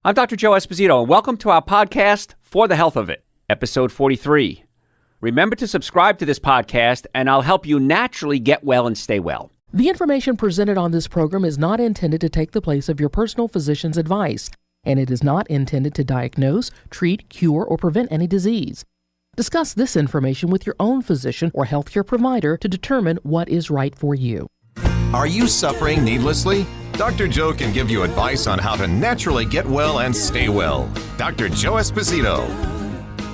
I'm Dr. Joe Esposito, and welcome to our podcast, For the Health of It, episode 43. Remember to subscribe to this podcast, and I'll help you naturally get well and stay well. The information presented on this program is not intended to take the place of your personal physician's advice, and it is not intended to diagnose, treat, cure, or prevent any disease. Discuss this information with your own physician or healthcare provider to determine what is right for you. Are you suffering needlessly? Dr. Joe can give you advice on how to naturally get well and stay well. Dr. Joe Esposito.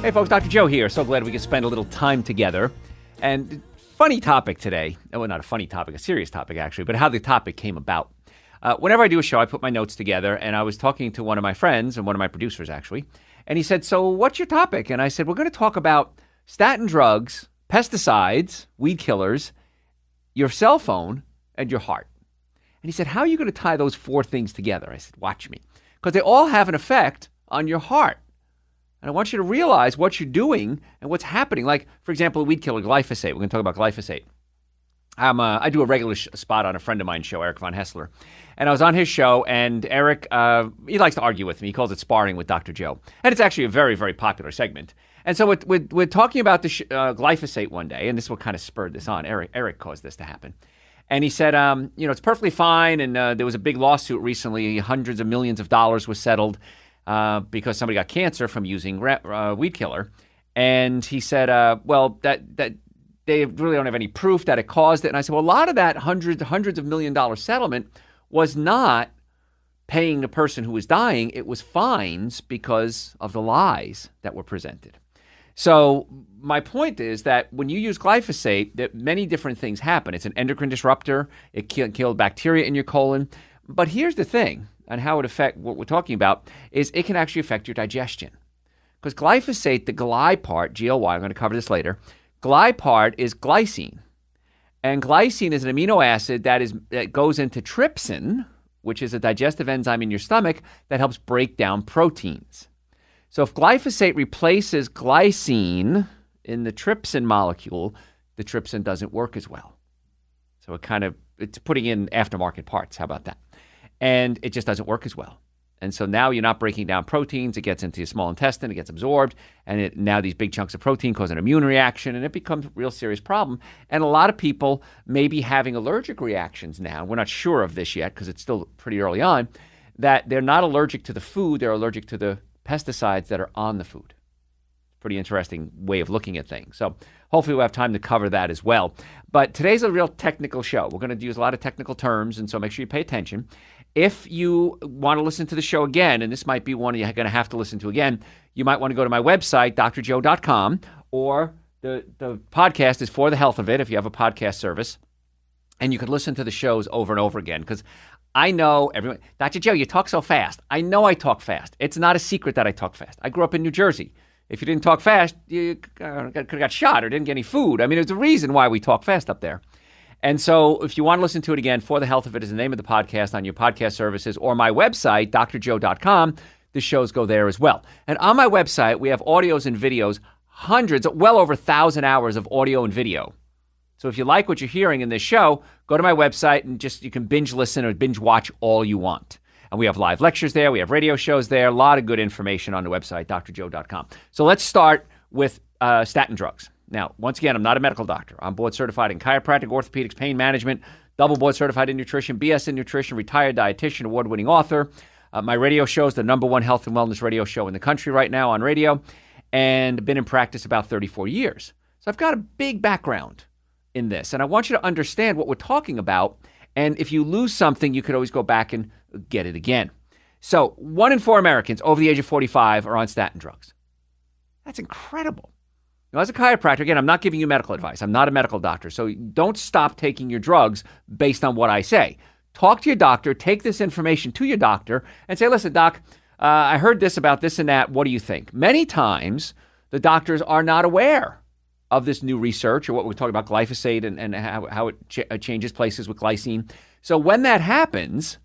Hey folks, Dr. Joe here. So glad we could spend a little time together. And funny topic today. Well, not a funny topic, a serious topic actually, but how the topic came about. Whenever I do a show, I put my notes together, and I was talking to one of my friends and one of my producers actually, and he said, so what's your topic? And I said, we're going to talk about statin drugs, pesticides, weed killers, your cell phone, and your heart. And he said, how are you going to tie those four things together? I said, watch me. Because they all have an effect on your heart. And I want you to realize what you're doing and what's happening. Like, for example, a weed killer, glyphosate. We're going to talk about glyphosate. I do a regular spot on a friend of mine's show, Eric Von Hessler. And I was on his show, and Eric, he likes to argue with me. He calls it sparring with Dr. Joe. And it's actually a very, very popular segment. And so we're talking about the glyphosate one day, and this is what kind of spurred this on. Eric caused this to happen. And he said, it's perfectly fine. And there was a big lawsuit recently. Hundreds of millions of dollars was settled because somebody got cancer from using weed killer. And he said, that they really don't have any proof that it caused it. And I said, well, a lot of that hundreds of $1 million settlement was not paying the person who was dying. It was fines because of the lies that were presented. So my point is that when you use glyphosate, that many different things happen. It's an endocrine disruptor. It can kill bacteria in your colon. But here's the thing on how it affects what we're talking about is it can actually affect your digestion. Because glyphosate, the gly part, GLY, I'm going to cover this later, gly part is glycine. And glycine is an amino acid that goes into trypsin, which is a digestive enzyme in your stomach that helps break down proteins. So if glyphosate replaces glycine in the trypsin molecule, the trypsin doesn't work as well. So it's putting in aftermarket parts. How about that? And it just doesn't work as well. And so now you're not breaking down proteins. It gets into your small intestine. It gets absorbed. And now these big chunks of protein cause an immune reaction, and it becomes a real serious problem. And a lot of people may be having allergic reactions now. We're not sure of this yet because it's still pretty early on, that they're not allergic to the food. They're allergic to the pesticides that are on the food. Pretty interesting way of looking at things. So hopefully we'll have time to cover that as well. But today's a real technical show. We're going to use a lot of technical terms, and so make sure you pay attention. If you want to listen to the show again, and this might be one you're going to have to listen to again, you might want to go to my website, drjoe.com, or the podcast is For the Health of It if you have a podcast service, and you can listen to the shows over and over again because I know everyone, Dr. Joe, you talk so fast. I know I talk fast. It's not a secret that I talk fast. I grew up in New Jersey. If you didn't talk fast, you could have got shot or didn't get any food. I mean, there's a reason why we talk fast up there. And so if you want to listen to it again, For the Health of It is the name of the podcast on your podcast services or my website, drjoe.com. The shows go there as well. And on my website, we have audios and videos, well over 1,000 hours of audio and video. So if you like what you're hearing in this show, go to my website and you can binge listen or binge watch all you want. And we have live lectures there. We have radio shows there. A lot of good information on the website, drjoe.com. So let's start with statin drugs. Now, once again, I'm not a medical doctor. I'm board certified in chiropractic, orthopedics, pain management, double board certified in nutrition, BS in nutrition, retired dietitian, award-winning author. My radio show is the #1 health and wellness radio show in the country right now on radio, and been in practice about 34 years. So I've got a big background in this, and I want you to understand what we're talking about. And if you lose something, you could always go back and get it again. So 1 in 4 Americans over the age of 45 are on statin drugs. That's incredible. Now, as a chiropractor, again, I'm not giving you medical advice. I'm not a medical doctor. So don't stop taking your drugs based on what I say. Talk to your doctor, take this information to your doctor, and say, listen, doc, I heard this about this and that. What do you think? Many times, the doctors are not aware of this new research or what we're talking about, glyphosate and how it changes places with glycine. So when that happens,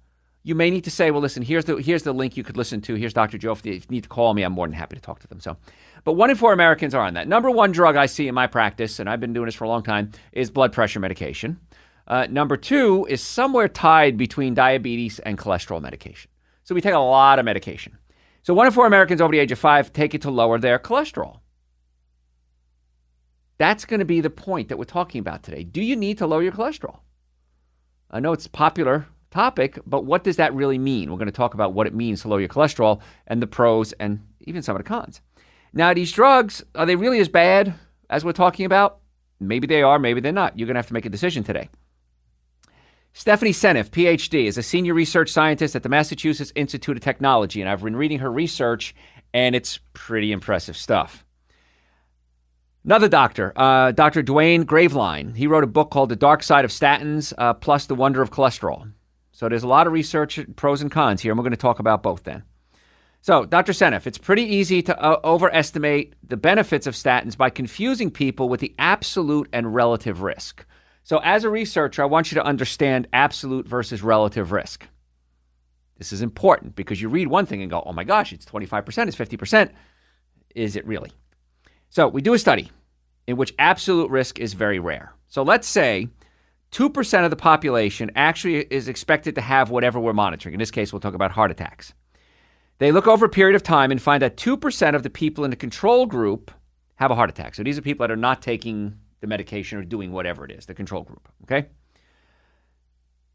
you may need to say, well, listen, here's the link you could listen to. Here's Dr. Joe. If you need to call me, I'm more than happy to talk to them. But 1 in 4 Americans are on that. Number one drug I see in my practice, and I've been doing this for a long time, is blood pressure medication. Number 2 is somewhere tied between diabetes and cholesterol medication. So we take a lot of medication. So 1 in 4 Americans over the age of 5 take it to lower their cholesterol. That's going to be the point that we're talking about today. Do you need to lower your cholesterol? I know it's a popular topic, but what does that really mean? We're going to talk about what it means to lower your cholesterol and the pros and even some of the cons. Now, these drugs, are they really as bad as we're talking about? Maybe they are, maybe they're not. You're going to have to make a decision today. Stephanie Seneff, PhD, is a senior research scientist at the Massachusetts Institute of Technology, and I've been reading her research, and it's pretty impressive stuff. Another doctor, Dr. Duane Graveline, he wrote a book called The Dark Side of Statins plus the Wonder of Cholesterol. So there's a lot of research, pros and cons here, and we're going to talk about both then. So, Dr. Seneff, it's pretty easy to overestimate the benefits of statins by confusing people with the absolute and relative risk. So, as a researcher, I want you to understand absolute versus relative risk. This is important because you read one thing and go, oh my gosh, it's 25%, it's 50%. Is it really? So, we do a study in which absolute risk is very rare. So, let's say 2% of the population actually is expected to have whatever we're monitoring. In this case, we'll talk about heart attacks. They look over a period of time and find that 2% of the people in the control group have a heart attack. So these are people that are not taking the medication or doing whatever it is, the control group, okay?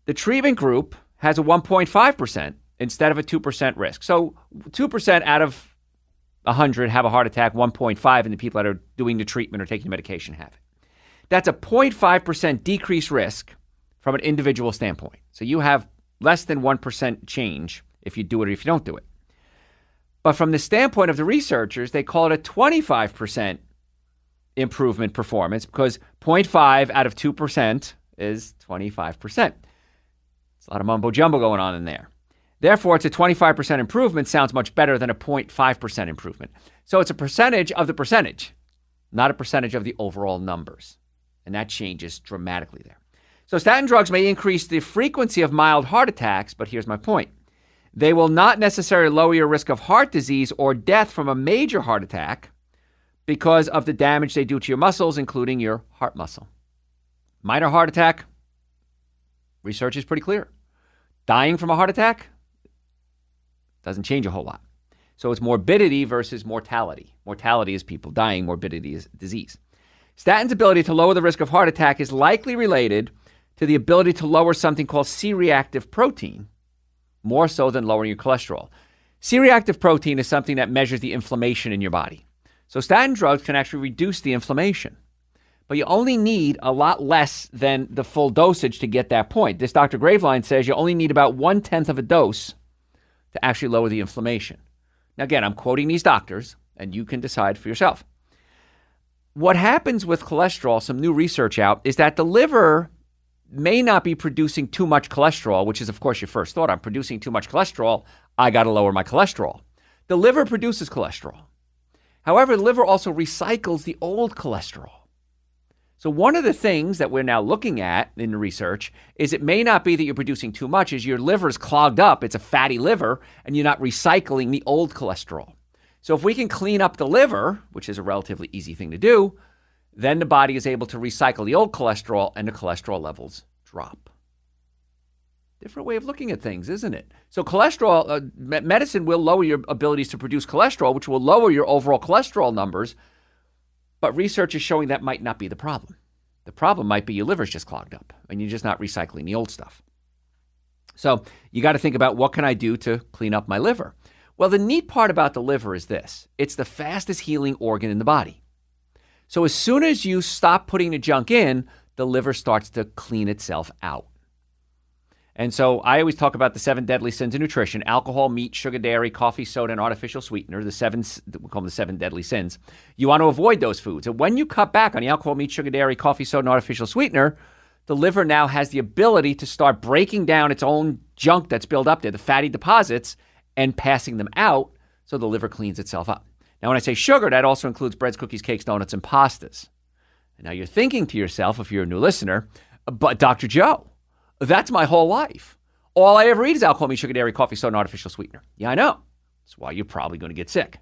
The treatment group has a 1.5% instead of a 2% risk. So 2% out of 100 have a heart attack, 1.5 and the people that are doing the treatment or taking the medication have it. That's a 0.5% decreased risk from an individual standpoint. So you have less than 1% change if you do it or if you don't do it. But from the standpoint of the researchers, they call it a 25% improvement performance because 0.5 out of 2% is 25%. It's a lot of mumbo jumbo going on in there. Therefore, it's a 25% improvement sounds much better than a 0.5% improvement. So it's a percentage of the percentage, not a percentage of the overall numbers. And that changes dramatically there. So statin drugs may increase the frequency of mild heart attacks, but here's my point. They will not necessarily lower your risk of heart disease or death from a major heart attack because of the damage they do to your muscles, including your heart muscle. Minor heart attack, research is pretty clear. Dying from a heart attack doesn't change a whole lot. So it's morbidity versus mortality. Mortality is people dying, morbidity is disease. Statins' ability to lower the risk of heart attack is likely related to the ability to lower something called C-reactive protein, more so than lowering your cholesterol. C-reactive protein is something that measures the inflammation in your body. So statin drugs can actually reduce the inflammation. But you only need a lot less than the full dosage to get that point. This Dr. Graveline says you only need about 1/10 of a dose to actually lower the inflammation. Now again, I'm quoting these doctors, and you can decide for yourself. What happens with cholesterol, some new research out, is that the liver may not be producing too much cholesterol, which is, of course, your first thought. I'm producing too much cholesterol. I got to lower my cholesterol. The liver produces cholesterol. However, the liver also recycles the old cholesterol. So one of the things that we're now looking at in the research is it may not be that you're producing too much, is your liver is clogged up. It's a fatty liver, and you're not recycling the old cholesterol. So if we can clean up the liver, which is a relatively easy thing to do, then the body is able to recycle the old cholesterol and the cholesterol levels drop. Different way of looking at things, isn't it? So cholesterol, medicine will lower your abilities to produce cholesterol, which will lower your overall cholesterol numbers. But research is showing that might not be the problem. The problem might be your liver's just clogged up and you're just not recycling the old stuff. So you got to think about what can I do to clean up my liver? Well, the neat part about the liver is this. It's the fastest healing organ in the body. So as soon as you stop putting the junk in, the liver starts to clean itself out. And so I always talk about the 7 deadly sins of nutrition: alcohol, meat, sugar, dairy, coffee, soda, and artificial sweetener, we call them the 7 deadly sins. You want to avoid those foods. And when you cut back on the alcohol, meat, sugar, dairy, coffee, soda, and artificial sweetener, the liver now has the ability to start breaking down its own junk that's built up there, the fatty deposits, and passing them out so the liver cleans itself up. Now, when I say sugar, that also includes breads, cookies, cakes, donuts, and pastas. And now you're thinking to yourself, if you're a new listener, but Dr. Joe, that's my whole life. All I ever eat is alcohol, meat, sugar, dairy, coffee, soda, and artificial sweetener. Yeah, I know. That's why you're probably going to get sick.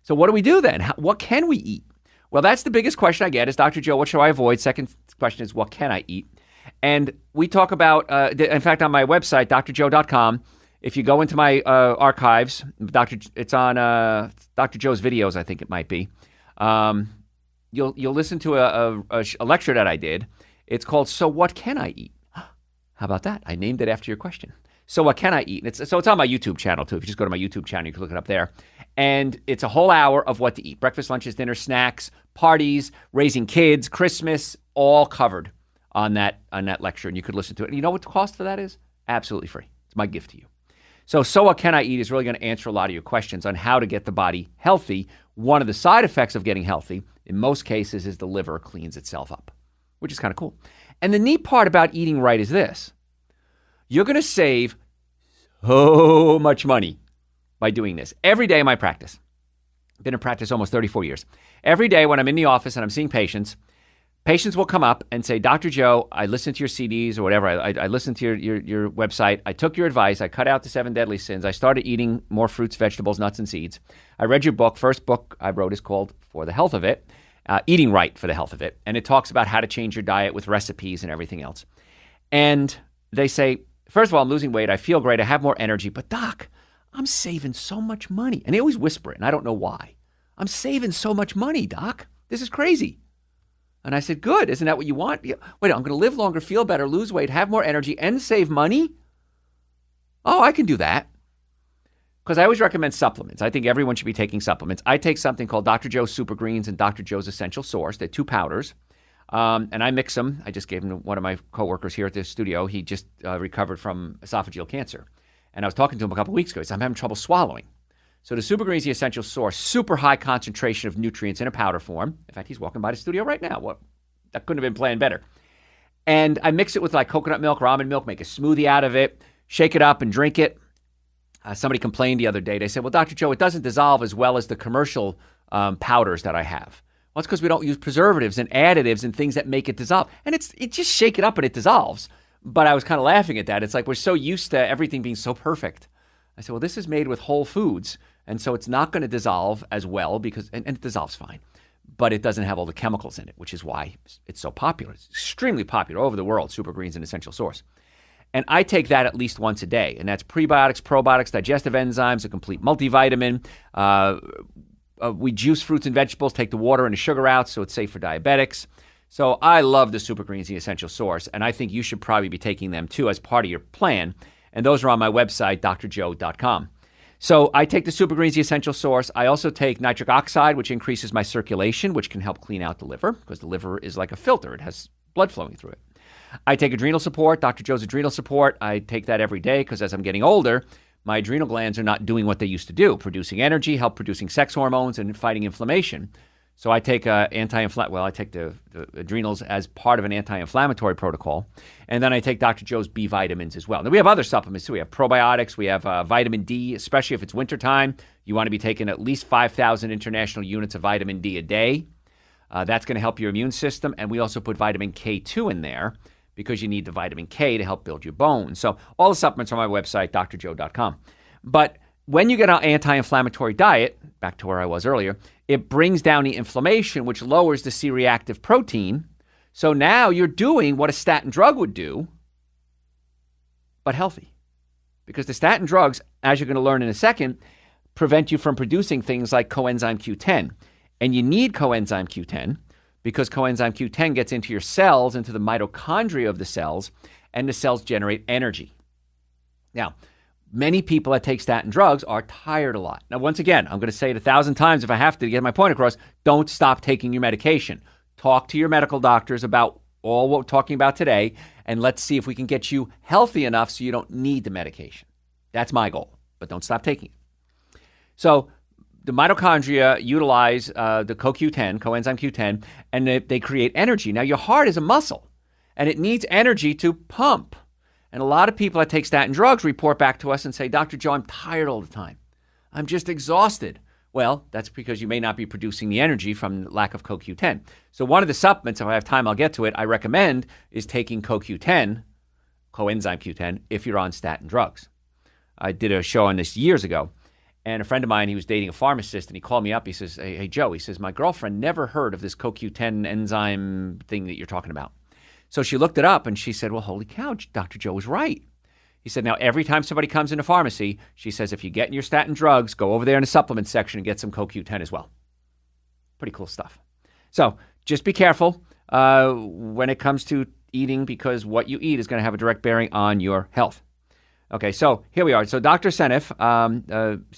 So what do we do then? What can we eat? Well, that's the biggest question I get is, Dr. Joe, what should I avoid? Second question is, what can I eat? And we talk about, in fact, on my website, drjoe.com, If you go into my archives, it's on Dr. Joe's videos, I think it might be. You'll listen to a lecture that I did. It's called "So What Can I Eat?" How about that? I named it after your question. So what can I eat? And it's on my YouTube channel too. If you just go to my YouTube channel, you can look it up there. And it's a whole hour of what to eat: breakfast, lunches, dinner, snacks, parties, raising kids, Christmas, all covered on that lecture. And you could listen to it. And you know what the cost for that is? Absolutely free. It's my gift to you. So what can I eat is really going to answer a lot of your questions on how to get the body healthy. One of the side effects of getting healthy, in most cases, is the liver cleans itself up, which is kind of cool. And the neat part about eating right is this. You're going to save so much money by doing this. Every day in my practice, I've been in practice almost 34 years. Every day when I'm in the office and I'm seeing patients will come up and say, Dr. Joe, I listened to your CDs or whatever. I listened to your website. I took your advice. I cut out the 7 deadly sins. I started eating more fruits, vegetables, nuts, and seeds. I read your book. First book I wrote is called For the Health of It, Eating Right for the Health of It. And it talks about how to change your diet with recipes and everything else. And they say, first of all, I'm losing weight. I feel great. I have more energy. But doc, I'm saving so much money. And they always whisper it, and I don't know why. I'm saving so much money, doc. This is crazy. And I said, good. Isn't that what you want? Yeah. Wait, I'm going to live longer, feel better, lose weight, have more energy, and save money? Oh, I can do that. Because I always recommend supplements. I think everyone should be taking supplements. I take something called Dr. Joe's Super Greens and Dr. Joe's Essential Source. They're 2 powders. And I mix them. I just gave them to one of my coworkers here at the studio. He just recovered from esophageal cancer. And I was talking to him a couple of weeks ago. He said, I'm having trouble swallowing. So the Super Greens, the Essential Source, super high concentration of nutrients in a powder form. In fact, he's walking by the studio right now. Well, that couldn't have been planned better. And I mix it with like coconut milk, ramen milk, make a smoothie out of it, shake it up and drink it. Somebody complained the other day. They said, well, Dr. Joe, it doesn't dissolve as well as the commercial powders that I have. Well, it's because we don't use preservatives and additives and things that make it dissolve. And it just shake it up and it dissolves. But I was kind of laughing at that. It's like we're so used to everything being so perfect. I said, well, this is made with whole foods. And so it's not going to dissolve as well because, and it dissolves fine, but it doesn't have all the chemicals in it, which is why it's so popular. It's extremely popular all over the world, Super Greens and Essential Source. And I take that at least once a day. And that's prebiotics, probiotics, digestive enzymes, a complete multivitamin. We juice fruits and vegetables, take the water and the sugar out, so it's safe for diabetics. So I love the Super Greens, the Essential Source, and I think you should probably be taking them too as part of your plan. And those are on my website, drjoe.com. So I take the Super Greens, the Essential Source. I also take nitric oxide, which increases my circulation, which can help clean out the liver because the liver is like a filter. It has blood flowing through it. I take adrenal support, Dr. Joe's Adrenal Support. I take that every day because as I'm getting older, my adrenal glands are not doing what they used to do, producing energy, help producing sex hormones, and fighting inflammation. So I take I take the adrenals as part of an anti-inflammatory protocol. And then I take Dr. Joe's B vitamins as well. Now, we have other supplements too. We have probiotics. We have vitamin D, especially if it's wintertime. You want to be taking at least 5,000 international units of vitamin D a day. That's going to help your immune system. And we also put vitamin K2 in there because you need the vitamin K to help build your bones. So all the supplements are on my website, drjoe.com. But when you get an anti-inflammatory diet, back to where I was earlier, it brings down the inflammation, which lowers the C-reactive protein. So now you're doing what a statin drug would do, but healthy. Because the statin drugs, as you're going to learn in a second, prevent you from producing things like coenzyme Q10. And you need coenzyme Q10 because coenzyme Q10 gets into your cells, into the mitochondria of the cells, and the cells generate energy. Now, many people that take statin drugs are tired a lot. Now, once again, I'm going to say it 1,000 times if I have to get my point across. Don't stop taking your medication. Talk to your medical doctors about all what we're talking about today, and let's see if we can get you healthy enough so you don't need the medication. That's my goal, but don't stop taking it. So the mitochondria utilize the coenzyme Q10, and they create energy. Now, your heart is a muscle, and it needs energy to pump. And a lot of people that take statin drugs report back to us and say, Dr. Joe, I'm tired all the time. I'm just exhausted. Well, that's because you may not be producing the energy from lack of CoQ10. So one of the supplements, if I have time, I'll get to it, I recommend is taking CoQ10, coenzyme Q10, if you're on statin drugs. I did a show on this years ago, and a friend of mine, he was dating a pharmacist, and he called me up. He says, hey Joe, he says, my girlfriend never heard of this CoQ10 enzyme thing that you're talking about. So she looked it up, and she said, well, holy cow, Dr. Joe was right. He said, now every time somebody comes in a pharmacy, she says, if you get in your statin drugs, go over there in the supplement section and get some CoQ10 as well. Pretty cool stuff. So just be careful when it comes to eating, because what you eat is going to have a direct bearing on your health. Okay, so here we are. So Dr. Seneff,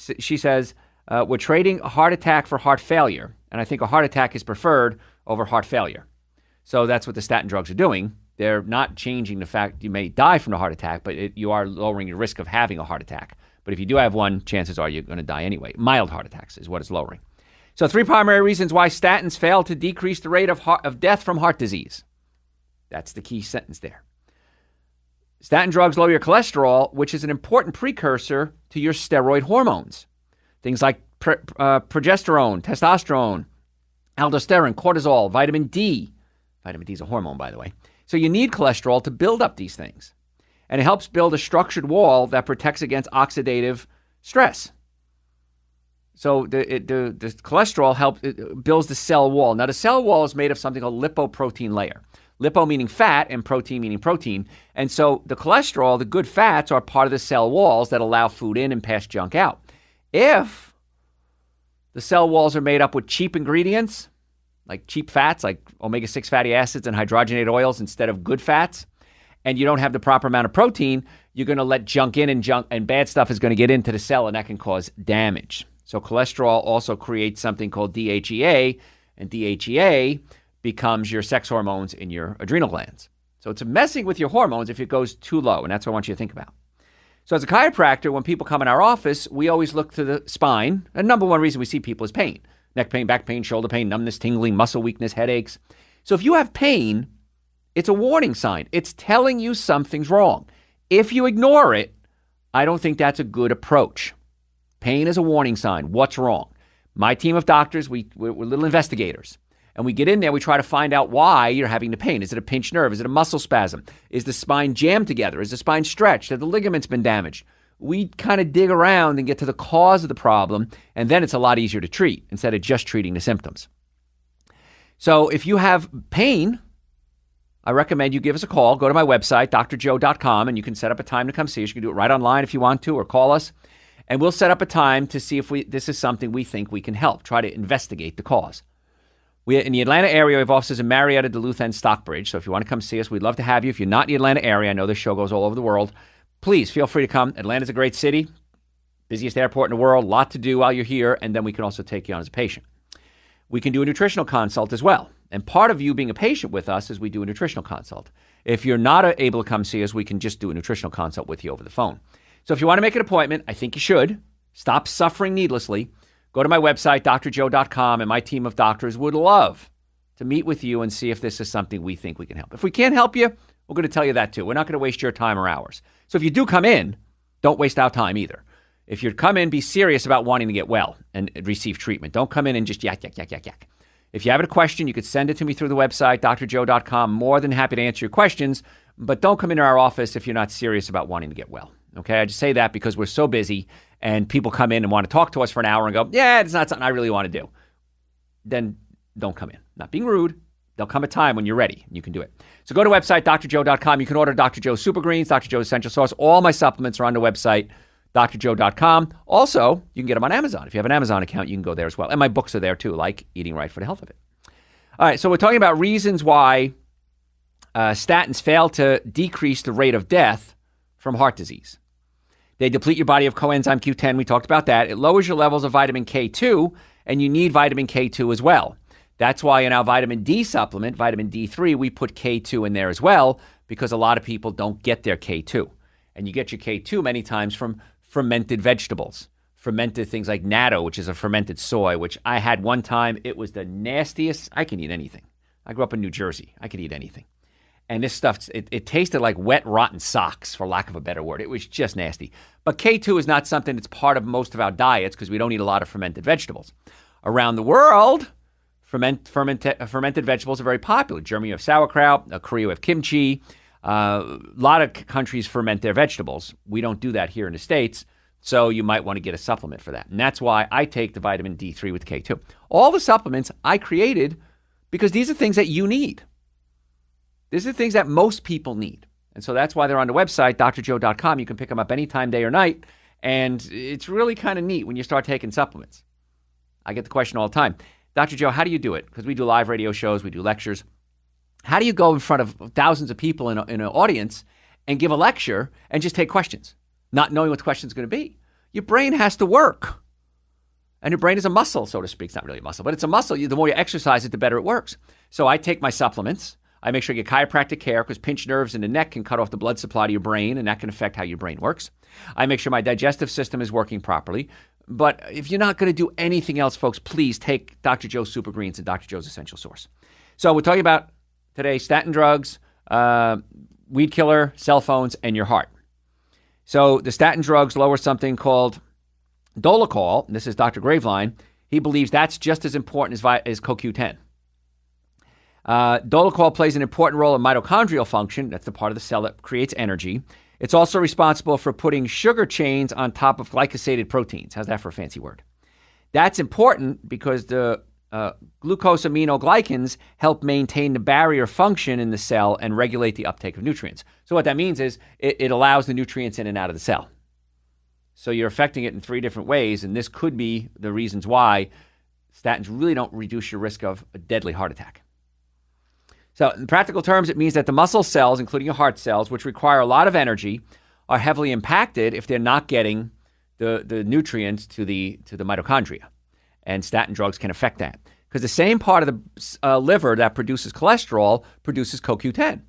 she says, we're trading a heart attack for heart failure. And I think a heart attack is preferred over heart failure. So that's what the statin drugs are doing. They're not changing the fact you may die from a heart attack, but you are lowering your risk of having a heart attack. But if you do have one, chances are you're going to die anyway. Mild heart attacks is what it's lowering. So 3 primary reasons why statins fail to decrease the rate of death from heart disease. That's the key sentence there. Statin drugs lower your cholesterol, which is an important precursor to your steroid hormones. Things like progesterone, testosterone, aldosterone, cortisol, vitamin D. Vitamin D is a hormone, by the way. So you need cholesterol to build up these things. And it helps build a structured wall that protects against oxidative stress. So the cholesterol builds the cell wall. Now, the cell wall is made of something called lipoprotein layer. Lipo meaning fat and protein meaning protein. And so the cholesterol, the good fats, are part of the cell walls that allow food in and pass junk out. If the cell walls are made up with cheap ingredients, like cheap fats, like omega-6 fatty acids and hydrogenated oils instead of good fats, and you don't have the proper amount of protein, you're going to let junk in, and bad stuff is going to get into the cell, and that can cause damage. So cholesterol also creates something called DHEA, and DHEA becomes your sex hormones in your adrenal glands. So it's messing with your hormones if it goes too low, and that's what I want you to think about. So as a chiropractor, when people come in our office, we always look to the spine. And number one reason we see people is pain. Neck pain, back pain, shoulder pain, numbness, tingling, muscle weakness, headaches. So if you have pain, it's a warning sign. It's telling you something's wrong. If you ignore it, I don't think that's a good approach. Pain is a warning sign. What's wrong? My team of doctors, we're little investigators. And we get in there, we try to find out why you're having the pain. Is it a pinched nerve? Is it a muscle spasm? Is the spine jammed together? Is the spine stretched? Have the ligaments been damaged? We kind of dig around and get to the cause of the problem, and then it's a lot easier to treat instead of just treating the symptoms. So if you have pain, I recommend you give us a call. Go to my website, drjoe.com, and you can set up a time to come see us. You can do it right online if you want to, or call us, and we'll set up a time to see if this is something we think we can help. Try to investigate the cause. In the Atlanta area, we have offices in Marietta, Duluth, and Stockbridge. So if you want to come see us, we'd love to have you. If you're not in the Atlanta area, I know this show goes all over the world, please feel free to come. Atlanta's a great city, busiest airport in the world, a lot to do while you're here, and then we can also take you on as a patient. We can do a nutritional consult as well. And part of you being a patient with us is we do a nutritional consult. If you're not able to come see us, we can just do a nutritional consult with you over the phone. So if you want to make an appointment, I think you should. Stop suffering needlessly. Go to my website, drjoe.com, and my team of doctors would love to meet with you and see if this is something we think we can help. If we can't help you, we're going to tell you that too. We're not going to waste your time or ours. So if you do come in, don't waste our time either. If you come in, be serious about wanting to get well and receive treatment. Don't come in and just yak. If you have a question, you could send it to me through the website, drjoe.com. More than happy to answer your questions, but don't come into our office if you're not serious about wanting to get well. Okay, I just say that because we're so busy and people come in and want to talk to us for an hour and go, yeah, it's not something I really want to do. Then don't come in. Not being rude. There'll come a time when you're ready and you can do it. So go to website, drjoe.com. You can order Dr. Joe's Super Greens, Dr. Joe's Essential Sauce. All my supplements are on the website, drjoe.com. Also, you can get them on Amazon. If you have an Amazon account, you can go there as well. And my books are there too, like Eating Right for the Health of It. All right, so we're talking about reasons why statins fail to decrease the rate of death from heart disease. They deplete your body of coenzyme Q10. We talked about that. It lowers your levels of vitamin K2, and you need vitamin K2 as well. That's why in our vitamin D supplement, vitamin D3, we put K2 in there as well, because a lot of people don't get their K2. And you get your K2 many times from fermented vegetables, fermented things like natto, which is a fermented soy, which I had one time. It was the nastiest. I can eat anything. I grew up in New Jersey. I could eat anything. And this stuff, it tasted like wet, rotten socks, for lack of a better word. It was just nasty. But K2 is not something that's part of most of our diets because we don't eat a lot of fermented vegetables. Around the world, fermented vegetables are very popular. Germany, you have sauerkraut. Korea, you have kimchi. A lot of countries ferment their vegetables. We don't do that here in the States, so you might want to get a supplement for that. And that's why I take the vitamin D3 with K2. All the supplements I created because these are things that you need. These are things that most people need. And so that's why they're on the website, drjoe.com. You can pick them up anytime, day or night. And it's really kind of neat when you start taking supplements. I get the question all the time, Dr. Joe, how do you do it? Because we do live radio shows, we do lectures. How do you go in front of thousands of people in an audience and give a lecture and just take questions, not knowing what the question is going to be? Your brain has to work. And your brain is a muscle, so to speak. It's not really a muscle, but it's a muscle. The more you exercise it, the better it works. So I take my supplements. I make sure you get chiropractic care because pinched nerves in the neck can cut off the blood supply to your brain, and that can affect how your brain works. I make sure my digestive system is working properly. But if you're not going to do anything else, folks, please take Dr. Joe's Super Greens and Dr. Joe's Essential Source. So we're talking about today statin drugs, weed killer, cell phones, and your heart. So the statin drugs lower something called Dolichol. This is Dr. Graveline. He believes that's just as important as CoQ10. Dolichol plays an important role in mitochondrial function. That's the part of the cell that creates energy. It's also responsible for putting sugar chains on top of glycosylated proteins. How's that for a fancy word? That's important because the glucosaminoglycans help maintain the barrier function in the cell and regulate the uptake of nutrients. So what that means is it allows the nutrients in and out of the cell. So you're affecting it in three different ways, and this could be the reasons why statins really don't reduce your risk of a deadly heart attack. So in practical terms, it means that the muscle cells, including your heart cells, which require a lot of energy, are heavily impacted if they're not getting the nutrients to the mitochondria. And statin drugs can affect that. Because the same part of the liver that produces cholesterol produces CoQ10.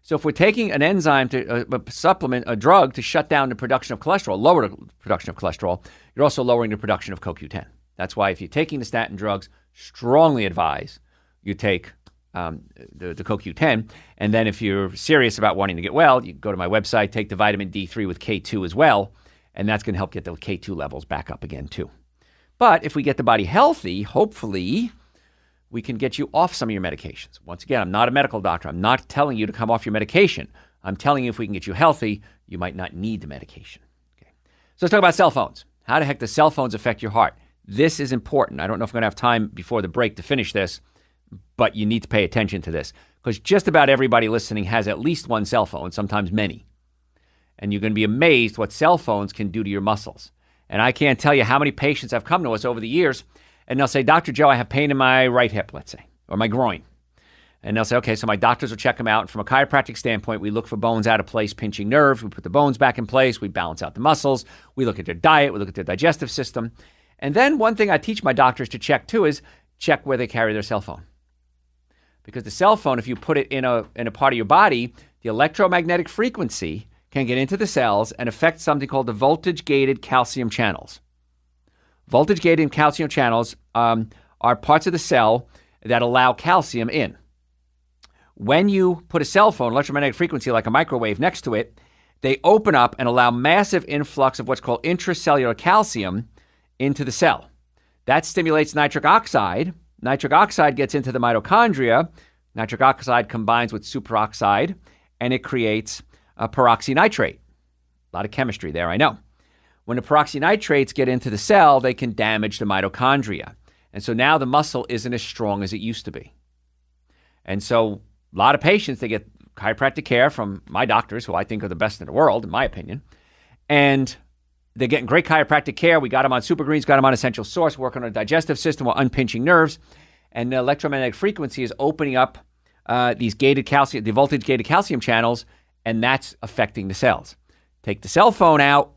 So if we're taking an enzyme, a supplement, a drug to shut down the production of cholesterol, lower the production of cholesterol, you're also lowering the production of CoQ10. That's why if you're taking the statin drugs, strongly advise you take the CoQ10. And then if you're serious about wanting to get well, you go to my website, take the vitamin D3 with K2 as well, and that's going to help get the K2 levels back up again too. But if we get the body healthy, hopefully we can get you off some of your medications. Once again, I'm not a medical doctor. I'm not telling you to come off your medication. I'm telling you if we can get you healthy, you might not need the medication. Okay. So let's talk about cell phones. How the heck do cell phones affect your heart? This is important. I don't know if I'm going to have time before the break to finish this, but you need to pay attention to this because just about everybody listening has at least one cell phone, sometimes many. And you're going to be amazed what cell phones can do to your muscles. And I can't tell you how many patients have come to us over the years, and they'll say, Dr. Joe, I have pain in my right hip, let's say, or my groin. And they'll say, okay, so my doctors will check them out. And from a chiropractic standpoint, we look for bones out of place, pinching nerves. We put the bones back in place. We balance out the muscles. We look at their diet. We look at their digestive system. And then one thing I teach my doctors to check too is check where they carry their cell phone. Because the cell phone, if you put it in a part of your body, the electromagnetic frequency can get into the cells and affect something called the voltage-gated calcium channels. Voltage-gated calcium channels are parts of the cell that allow calcium in. When you put a cell phone, electromagnetic frequency like a microwave next to it, they open up and allow massive influx of what's called intracellular calcium into the cell. That stimulates nitric oxide. Nitric oxide gets into the mitochondria. Nitric oxide combines with superoxide, and it creates a peroxynitrate. A lot of chemistry there, I know. When the peroxynitrates get into the cell, they can damage the mitochondria. And so now the muscle isn't as strong as it used to be. And so a lot of patients, they get chiropractic care from my doctors, who I think are the best in the world, in my opinion. And they're getting great chiropractic care. We got them on Super Greens, got them on Essential Source, working on the digestive system, we're unpinching nerves. And the electromagnetic frequency is opening up these gated calcium, the voltage-gated calcium channels, and that's affecting the cells. Take the cell phone out,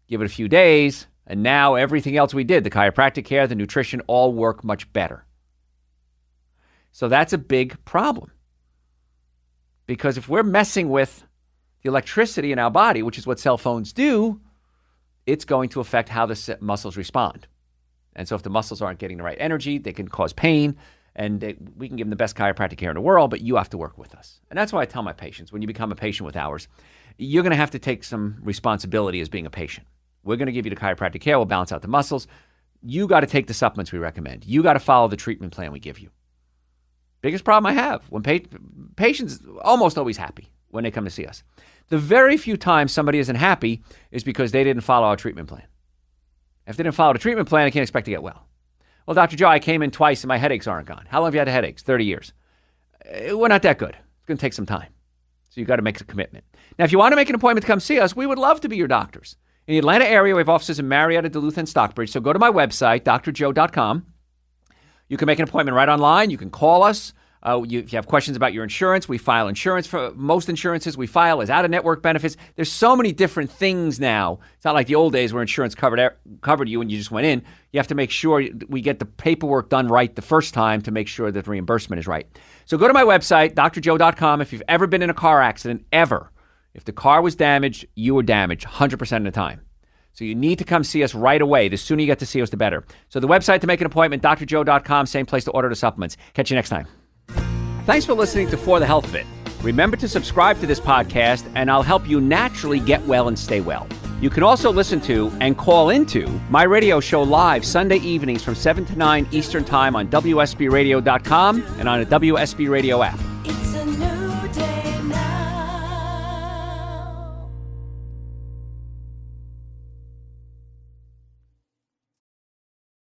give it a few days, and now everything else we did, the chiropractic care, the nutrition, all work much better. So that's a big problem. Because if we're messing with the electricity in our body, which is what cell phones do, it's going to affect how the muscles respond. And so if the muscles aren't getting the right energy, they can cause pain, and we can give them the best chiropractic care in the world, but you have to work with us. And that's why I tell my patients, when you become a patient with ours, you're going to have to take some responsibility as being a patient. We're going to give you the chiropractic care. We'll balance out the muscles. You got to take the supplements we recommend. You got to follow the treatment plan we give you. Biggest problem I have, when patients almost always happy when they come to see us. The very few times somebody isn't happy is because they didn't follow our treatment plan. If they didn't follow the treatment plan, they can't expect to get well. Well, Dr. Joe, I came in twice and my headaches aren't gone. How long have you had headaches? 30 years. We're not that good. It's going to take some time. So So you've got to make a commitment. Now, if you want to make an appointment to come see us, we would love to be your doctors. In the Atlanta area, we have offices in Marietta, Duluth, and Stockbridge. So go to my website, drjoe.com. You can make an appointment right online. You can call us. If you have questions about your insurance, we file insurance. For most insurances we file as out-of-network benefits. There's so many different things now. It's not like the old days where insurance covered you and you just went in. You have to make sure we get the paperwork done right the first time to make sure that the reimbursement is right. So go to my website, drjoe.com. If you've ever been in a car accident, ever, if the car was damaged, you were damaged 100% of the time. So you need to come see us right away. The sooner you get to see us, the better. So the website to make an appointment, drjoe.com, same place to order the supplements. Catch you next time. Thanks for listening to For the Health of It. Remember to subscribe to this podcast, and I'll help you naturally get well and stay well. You can also listen to and call into my radio show live Sunday evenings from 7 to 9 Eastern Time on WSBRadio.com and on a WSB Radio app.